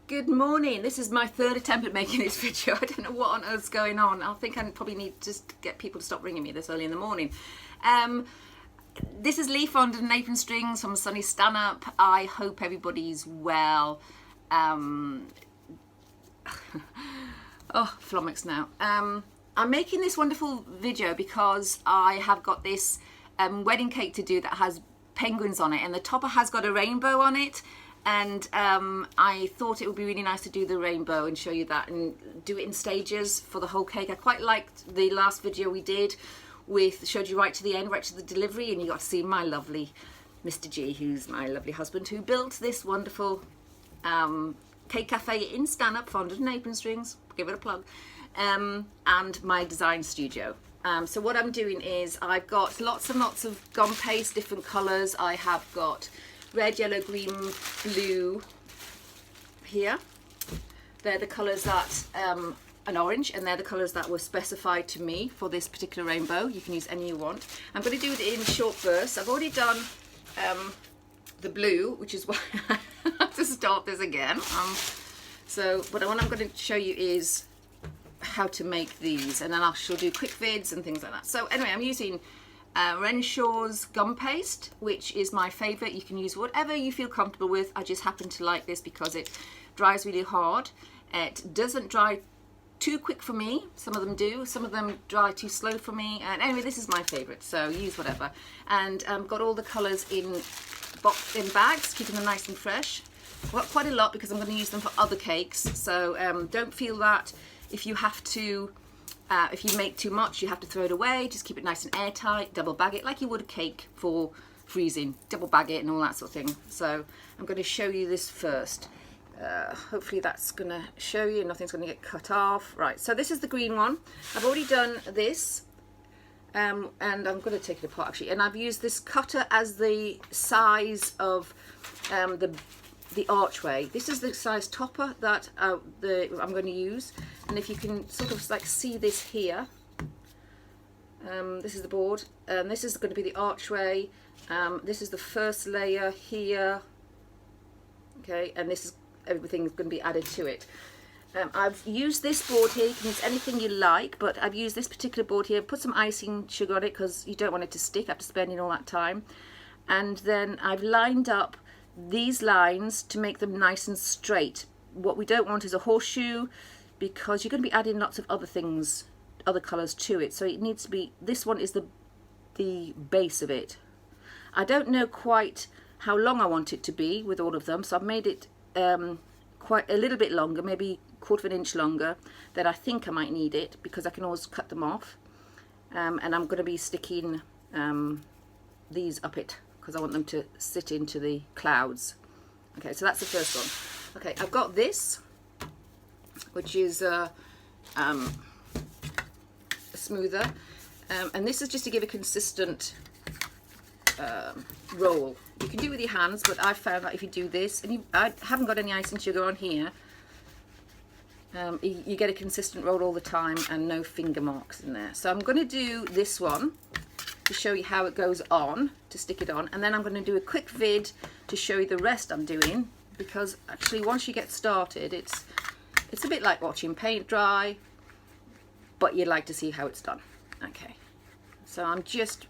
Good morning. This is my third attempt at making this video. I don't know what on earth's going on. I think I probably need to just get people to stop ringing me this early in the morning. This is Lee from Fondant and Apron Strings from Sunny Stanhope. I hope everybody's well. Oh, flummox now. I'm making this wonderful video because I have got this wedding cake to do that has penguins on it, and the topper has got a rainbow on it. And I thought it would be really nice to do the rainbow and show you that and do it in stages for the whole cake. I quite liked the last video we did showed you right to the end, right to the delivery, and you got to see my lovely Mr. G, who's my lovely husband, who built this wonderful cake cafe in Stanhope, Fondant and Apron Strings, give it a plug, and my design studio. So what I'm doing is I've got lots and lots of gum paste, different colours. I have got red, yellow, green, blue here. They're the colours that, and orange, and they're the colours that were specified to me for this particular rainbow. You can use any you want. I'm going to do it in short bursts. I've already done the blue, which is why I have to start this again. But what I'm going to show you is how to make these, and then I shall do quick vids and things like that. So anyway, I'm using Renshaw's gum paste, which is my favourite. You can use whatever you feel comfortable with. I just happen to like this because it dries really hard. It doesn't dry too quick for me. Some of them do. Some of them dry too slow for me. And anyway, this is my favourite, so use whatever. And got all the colours in bags, keeping them nice and fresh. I've got quite a lot because I'm going to use them for other cakes. So don't feel that if you have to. If you make too much, you have to throw it away. Just keep it nice and airtight. Double bag it like you would a cake for freezing. Double bag it and all that sort of thing. So I'm going to show you this first. Hopefully that's going to show you. Nothing's going to get cut off. Right, so this is the green one. I've already done this. And I'm going to take it apart actually. And I've used this cutter as the size of the archway. This is the size topper that I'm going to use, and if you can sort of like see this here, this is the board, and this is going to be the archway. This is the first layer here, okay, and this is everything is going to be added to it. I've used this board here. You can use anything you like, but I've used this particular board here. Put some icing sugar on it because you don't want it to stick after spending all that time. And then I've lined up these lines to make them nice and straight. What we don't want is a horseshoe, because you're going to be adding lots of other things, other colours to it. So it needs to be, this one is the base of it. I don't know quite how long I want it to be with all of them, so I've made it quite a little bit longer, maybe 1/4 inch longer than I think I might need it, because I can always cut them off. And I'm going to be sticking these up it, because I want them to sit into the clouds. Okay, so that's the first one. Okay, I've got this, which is smoother, and this is just to give a consistent roll. You can do it with your hands, but I've found that if you do this, and I haven't got any icing sugar on here, you get a consistent roll all the time and no finger marks in there. So I'm going to do this one to show you how it goes on, to stick it on, and then I'm going to do a quick vid to show you the rest I'm doing, because actually once you get started it's a bit like watching paint dry, but you'd like to see how it's done. Okay, so I'm just,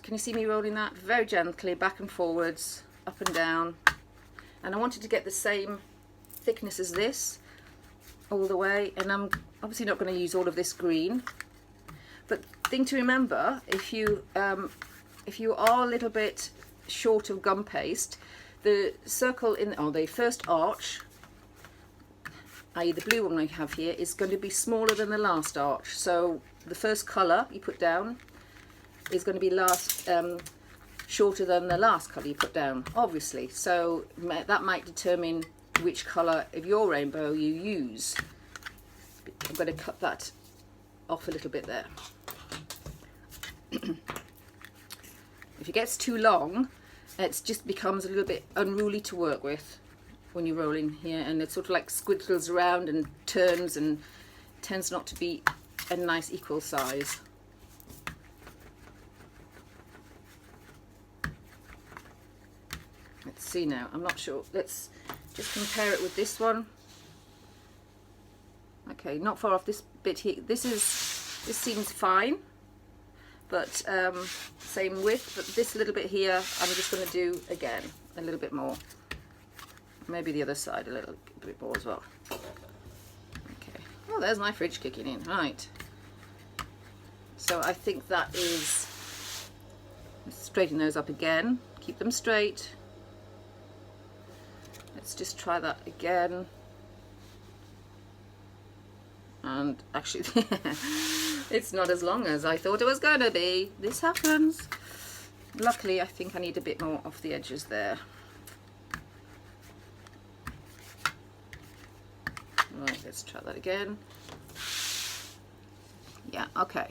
can you see me rolling that very gently back and forwards, up and down, and I wanted to get the same thickness as this all the way, and I'm obviously not going to use all of this green. But thing to remember, if you are a little bit short of gum paste, the circle or the first arch, i.e. the blue one we have here, is going to be smaller than the last arch. So the first colour you put down is going to be shorter than the last colour you put down, obviously. So that might determine which colour of your rainbow you use. I'm going to cut that off a little bit there. If it gets too long, it just becomes a little bit unruly to work with when you're rolling here, and it sort of like squiggles around and turns and tends not to be a nice equal size. Let's see now, I'm not sure, let's just compare it with this one. Okay, not far off this bit here. This seems fine, but same width, but this little bit here I'm just going to do again a little bit more. Maybe the other side a little bit more as well. Okay. Oh, there's my fridge kicking in. Right. So I think that is, straighten those up again. Keep them straight. Let's just try that again. And actually, it's not as long as I thought it was going to be. This happens. Luckily, I think I need a bit more off the edges there. Right, let's try that again. Yeah, okay.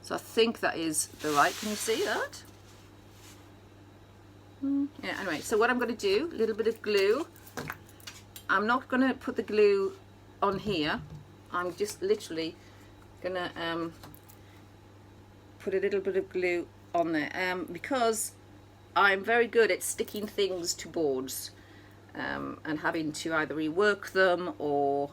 So I think that is the right. Can you see that? Yeah, anyway, so what I'm going to do, a little bit of glue. I'm not going to put the glue on here. I'm just literally going to put a little bit of glue on there because I'm very good at sticking things to boards and having to either rework them or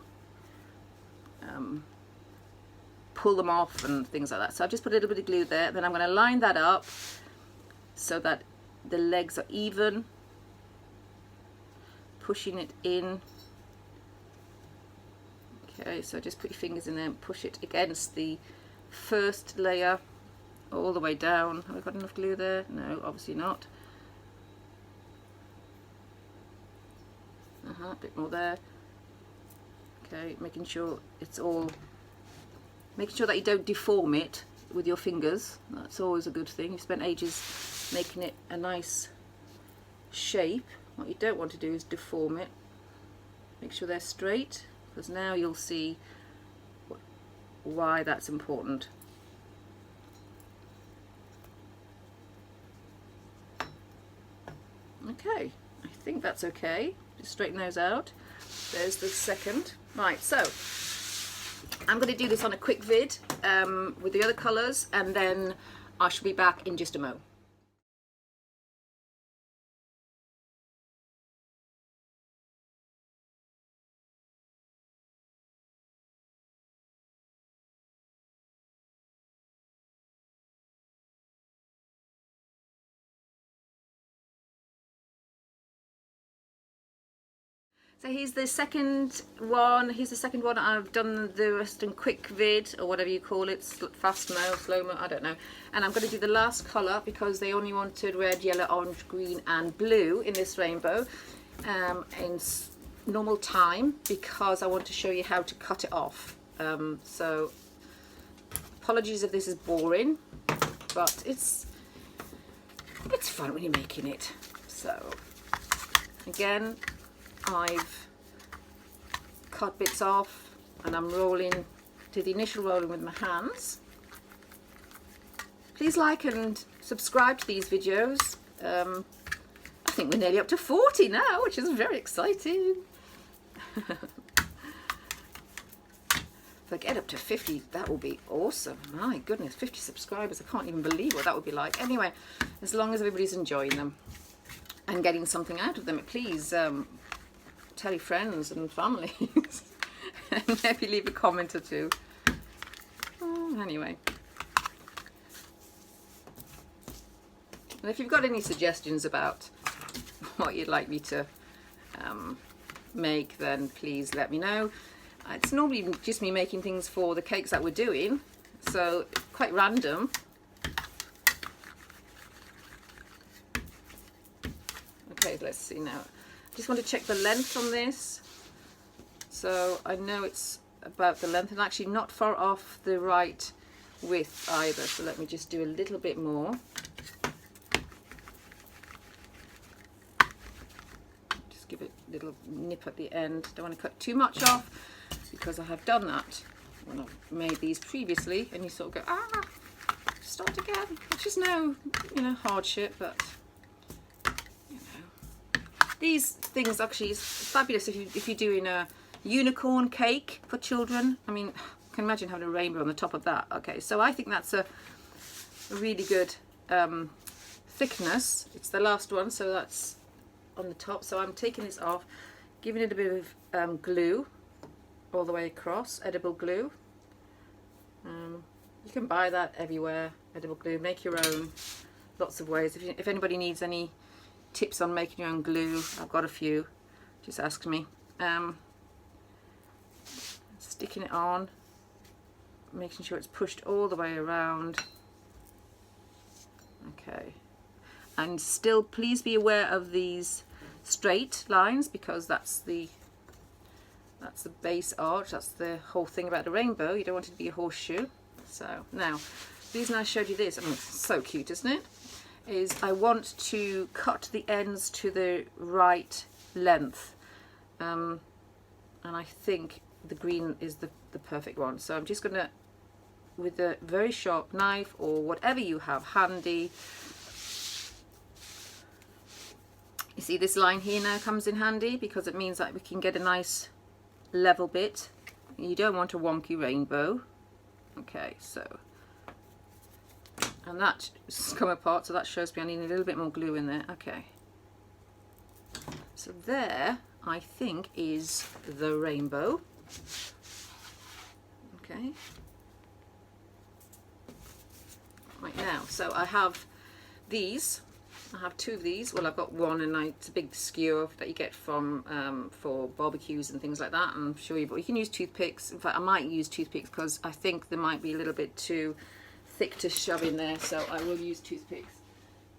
pull them off and things like that. So I've just put a little bit of glue there. Then I'm going to line that up so that the legs are even, pushing it in. Okay, so just put your fingers in there and push it against the first layer all the way down. Have I got enough glue there? No, obviously not. A bit more there. Okay, making sure it's all, making sure that you don't deform it with your fingers. That's always a good thing. You've spent ages making it a nice shape. What you don't want to do is deform it. Make sure they're straight, because now you'll see why that's important. Okay, I think that's okay. Just straighten those out. There's the second. Right, so I'm going to do this on a quick vid with the other colours, and then I shall be back in just a mo. So here's the second one. I've done the rest in quick vid, or whatever you call it, fast mo, slow mo, I don't know. And I'm going to do the last colour because they only wanted red, yellow, orange, green and blue in this rainbow in normal time, because I want to show you how to cut it off. So apologies if this is boring, but it's fun when you're making it. So again, I've cut bits off and I'm rolling, do the initial rolling with my hands. Please like and subscribe to these videos. I think we're nearly up to 40 now, which is very exciting. If I get up to 50, that will be awesome. My goodness, 50 subscribers. I can't even believe what that would be like. Anyway, as long as everybody's enjoying them and getting something out of them, please tell your friends and family and maybe leave a comment or two. Anyway, and if you've got any suggestions about what you'd like me to make, then please let me know. It's normally just me making things for the cakes that we're doing, so quite random. Okay, let's see now. Just want to check the length on this. So I know it's about the length and actually not far off the right width either. So let me just do a little bit more. Just give it a little nip at the end. Don't want to cut too much off because I have done that when I've made these previously, and you sort of go, start again, which is no, hardship, but these things actually is fabulous if you're doing a unicorn cake for children. I mean, I can imagine having a rainbow on the top of that. Okay, so I think that's a really good thickness. It's the last one, so that's on the top. So I'm taking this off, giving it a bit of glue all the way across, edible glue. You can buy that everywhere, edible glue. Make your own, lots of ways. If anybody needs any tips on making your own glue, I've got a few, just ask me. Sticking it on, making sure it's pushed all the way around. Okay, and still please be aware of these straight lines, because that's the base arch, that's the whole thing about the rainbow. You don't want it to be a horseshoe. So now, the reason I showed you this, I mean, it's so cute, isn't it? Is I want to cut the ends to the right length, and I think the green is the perfect one. So I'm just going to, with a very sharp knife or whatever you have handy, you see this line here now comes in handy, because it means that we can get a nice level bit. You don't want a wonky rainbow. Okay, so, and that's come apart, so that shows me I need a little bit more glue in there. Okay, so there I think is the rainbow. Okay, right now, so I have these. I have two of these. Well, I've got one, and it's a big skewer that you get from for barbecues and things like that. I'm sure you can use toothpicks. In fact, I might use toothpicks because I think they might be a little bit too thick to shove in there. So I will use toothpicks.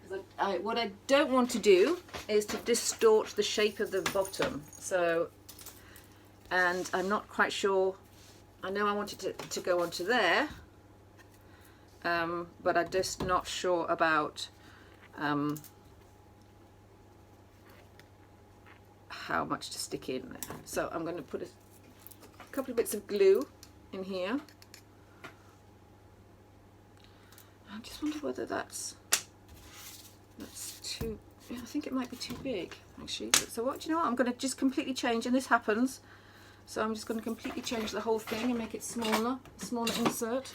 Because what I don't want to do is to distort the shape of the bottom. So, and I'm not quite sure. I know I wanted it to go onto there, but I'm just not sure about how much to stick in there. So I'm going to put a couple of bits of glue in here. I just wonder whether that's too, I think it might be too big actually. So what, do you know what, I'm going to just completely change, and this happens, so I'm just going to completely change the whole thing and make it smaller insert.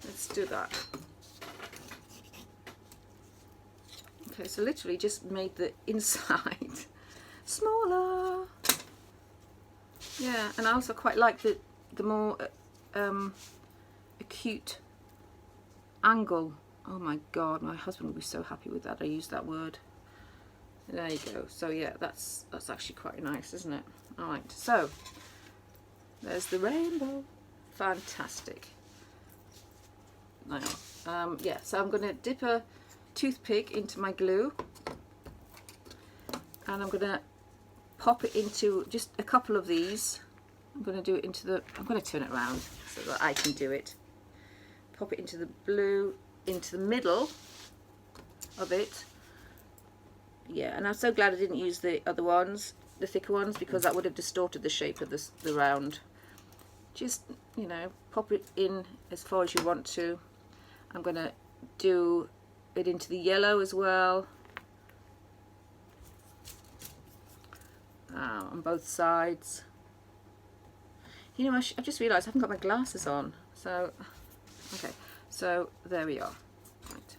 Let's do that. Okay, so literally just made the inside smaller. Yeah, and I also quite like the more acute angle. Oh my god, my husband will be so happy with that I used that word. There you go. So yeah, that's actually quite nice, isn't it? Alright, so there's the rainbow. Fantastic. Now, yeah, so I'm going to dip a toothpick into my glue, and I'm going to pop it into just a couple of these. I'm going to do it into the, I'm going to turn it around so that I can do it. Pop it into the blue, into the middle of it. Yeah, and I'm so glad I didn't use the other ones, the thicker ones, because that would have distorted the shape of the round. Just, you know, pop it in as far as you want to. I'm going to do it into the yellow as well, on both sides. You know, I just realised I haven't got my glasses on, so okay, so there we are. Right.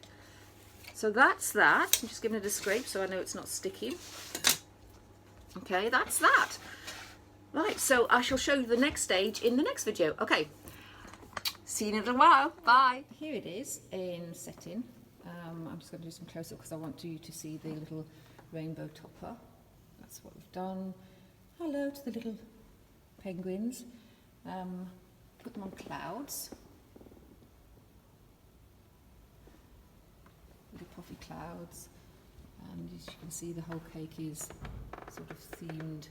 So that's that. I'm just giving it a scrape so I know it's not sticky. Okay, that's that. Right, so I shall show you the next stage in the next video. Okay, see you in a little while. Bye. Here it is in setting. I'm just going to do some close-up because I want you to see the little rainbow topper. That's what we've done. Hello to the little penguins. Put them on clouds. Little puffy clouds. And as you can see, the whole cake is sort of themed.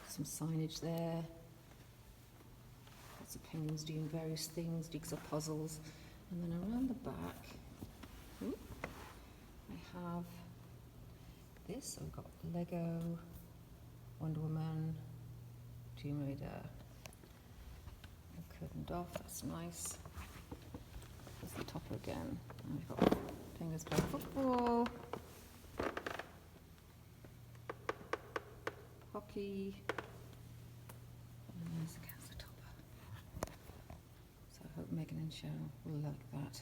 Some signage there. Lots of penguins doing various things, jigsaw puzzles. And then around the back, I have this. So we've got Lego, Wonder Woman, Tomb Raider, curtained off, that's nice. There's the topper again. And we've got penguins playing football, hockey, and there's the topper. So I hope Megan and Cheryl will like that.